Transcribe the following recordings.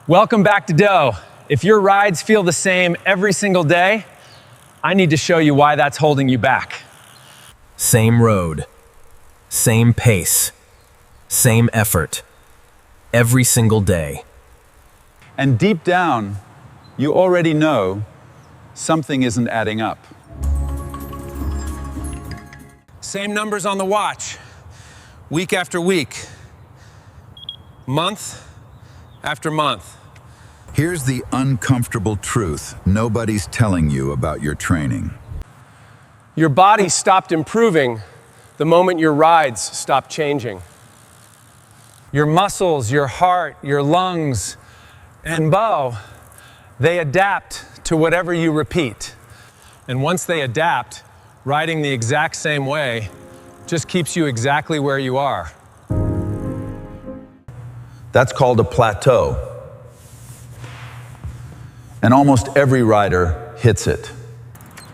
Welcome back to Doe. If your rides feel the same every single day, I need to show you why that's holding you back. Same road, same pace, same effort, every single day. And deep down, you already know something isn't adding up. Same numbers on the watch, week after week, month after month. Here's the uncomfortable truth nobody's telling you about your training. Your body stopped improving the moment your rides stopped changing. Your muscles, your heart, your lungs, and bow, they adapt to whatever you repeat. And once they adapt, riding the exact same way just keeps you exactly where you are. That's called a plateau. And almost every rider hits it.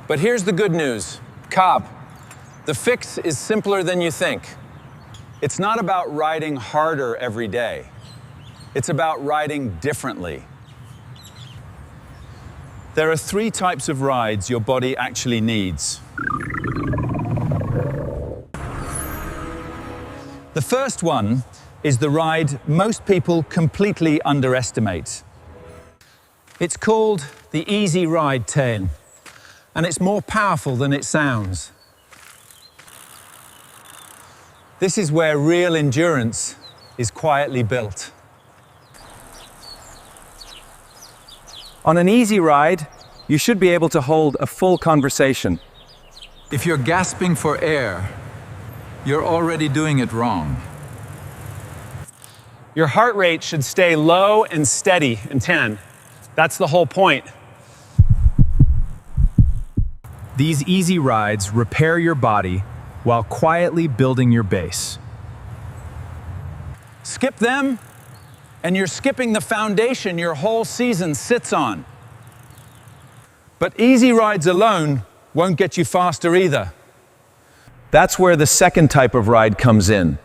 But here's the good news, Cobb. The fix is simpler than you think. It's not about riding harder every day. It's about riding differently. There are 3 types of rides your body actually needs. The first one is the ride most people completely underestimate. It's called the easy ride tail, and it's more powerful than it sounds. This is where real endurance is quietly built. On an easy ride, you should be able to hold a full conversation. If you're gasping for air, you're already doing it wrong. Your heart rate should stay low and steady in 10. That's the whole point. These easy rides repair your body while quietly building your base. Skip them, and you're skipping the foundation your whole season sits on. But easy rides alone won't get you faster either. That's where the second type of ride comes in.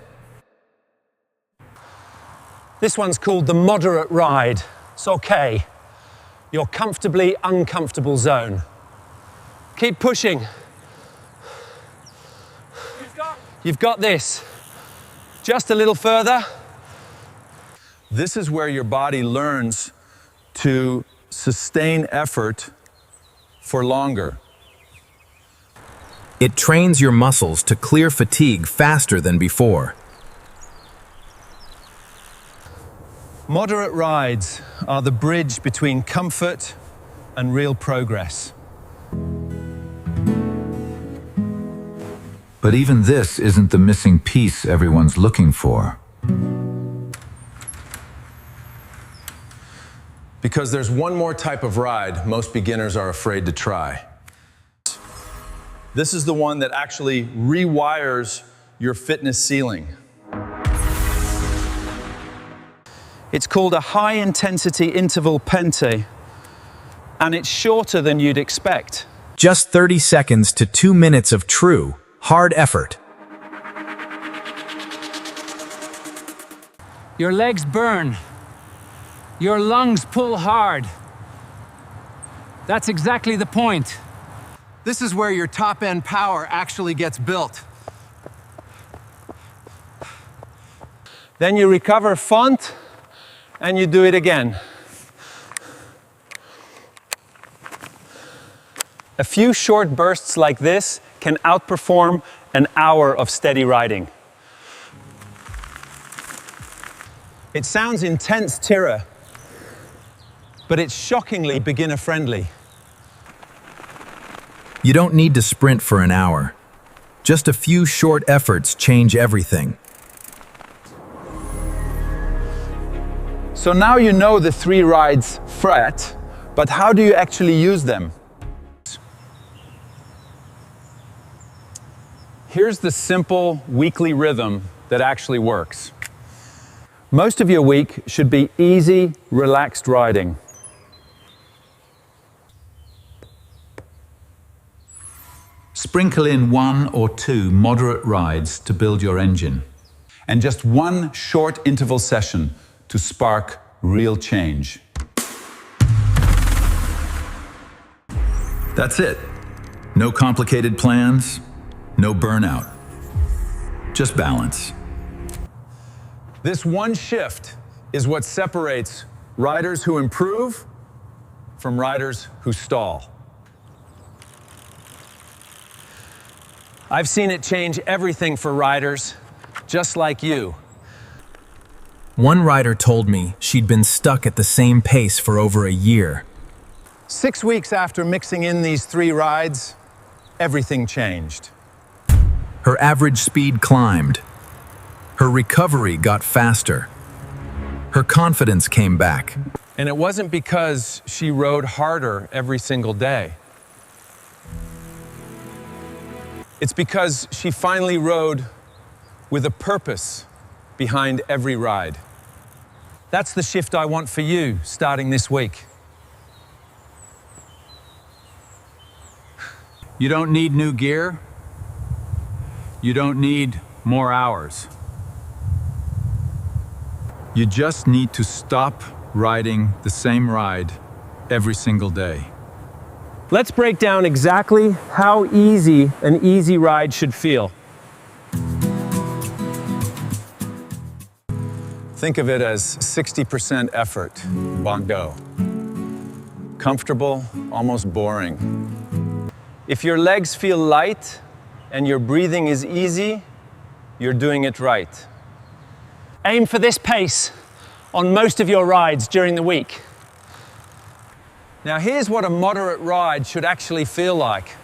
This one's called the moderate ride. It's okay. Your comfortably uncomfortable zone. Keep pushing. You've got this. Just a little further. This is where your body learns to sustain effort for longer. It trains your muscles to clear fatigue faster than before. Moderate rides are the bridge between comfort and real progress. But even this isn't the missing piece everyone's looking for. Because there's one more type of ride most beginners are afraid to try. This is the one that actually rewires your fitness ceiling. It's called a high-intensity interval pente, and it's shorter than you'd expect. Just 30 seconds to 2 minutes of true, hard effort. Your legs burn. Your lungs pull hard. That's exactly the point. This is where your top-end power actually gets built. Then you recover font, and you do it again. A few short bursts like this can outperform an hour of steady riding. It sounds intense, Tira, but it's shockingly beginner-friendly. You don't need to sprint for an hour. Just a few short efforts change everything. So now you know the 3 rides fret, but how do you actually use them? Here's the simple weekly rhythm that actually works. Most of your week should be easy, relaxed riding. Sprinkle in 1 or 2 moderate rides to build your engine. And just 1 short interval session to spark real change. That's it. No complicated plans, no burnout. Just balance. This one shift is what separates riders who improve from riders who stall. I've seen it change everything for riders, just like you. One rider told me she'd been stuck at the same pace for over a year. 6 weeks after mixing in these 3 rides, everything changed. Her average speed climbed. Her recovery got faster. Her confidence came back. And it wasn't because she rode harder every single day. It's because she finally rode with a purpose behind every ride. That's the shift I want for you starting this week. You don't need new gear. You don't need more hours. You just need to stop riding the same ride every single day. Let's break down exactly how easy an easy ride should feel. Think of it as 60% effort, Bangdo. Comfortable, almost boring. If your legs feel light and your breathing is easy, you're doing it right. Aim for this pace on most of your rides during the week. Now here's what a moderate ride should actually feel like.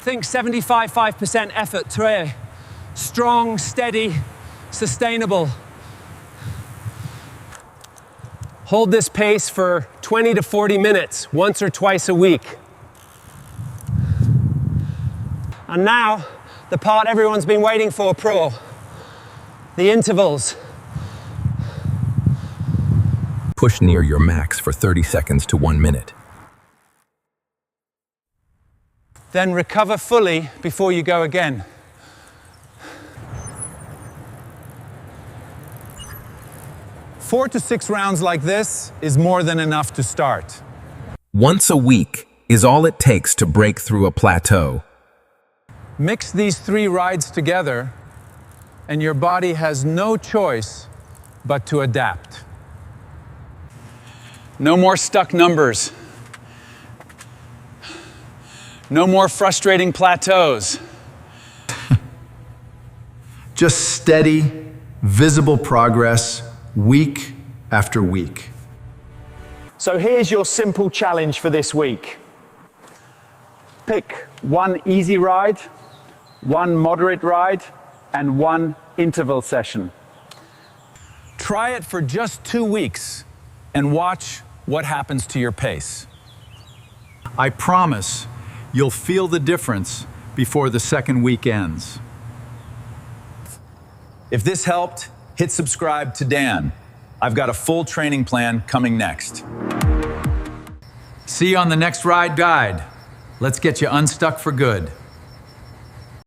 Think 75% effort, très. Strong, steady, sustainable. Hold this pace for 20 to 40 minutes, once or twice a week. And now, the part everyone's been waiting for, Pro. The intervals. Push near your max for 30 seconds to 1 minute. Then recover fully before you go again. Four to 6 rounds like this is more than enough to start. Once a week is all it takes to break through a plateau. Mix these 3 rides together, and your body has no choice but to adapt. No more stuck numbers. No more frustrating plateaus. Just steady, visible progress, week after week. So here's your simple challenge for this week. Pick one easy ride, one moderate ride, and one interval session. Try it for just 2 weeks and watch what happens to your pace. I promise you'll feel the difference before the second week ends. If this helped, hit subscribe to Dan. I've got a full training plan coming next. See you on the next Ride Guide. Let's get you unstuck for good.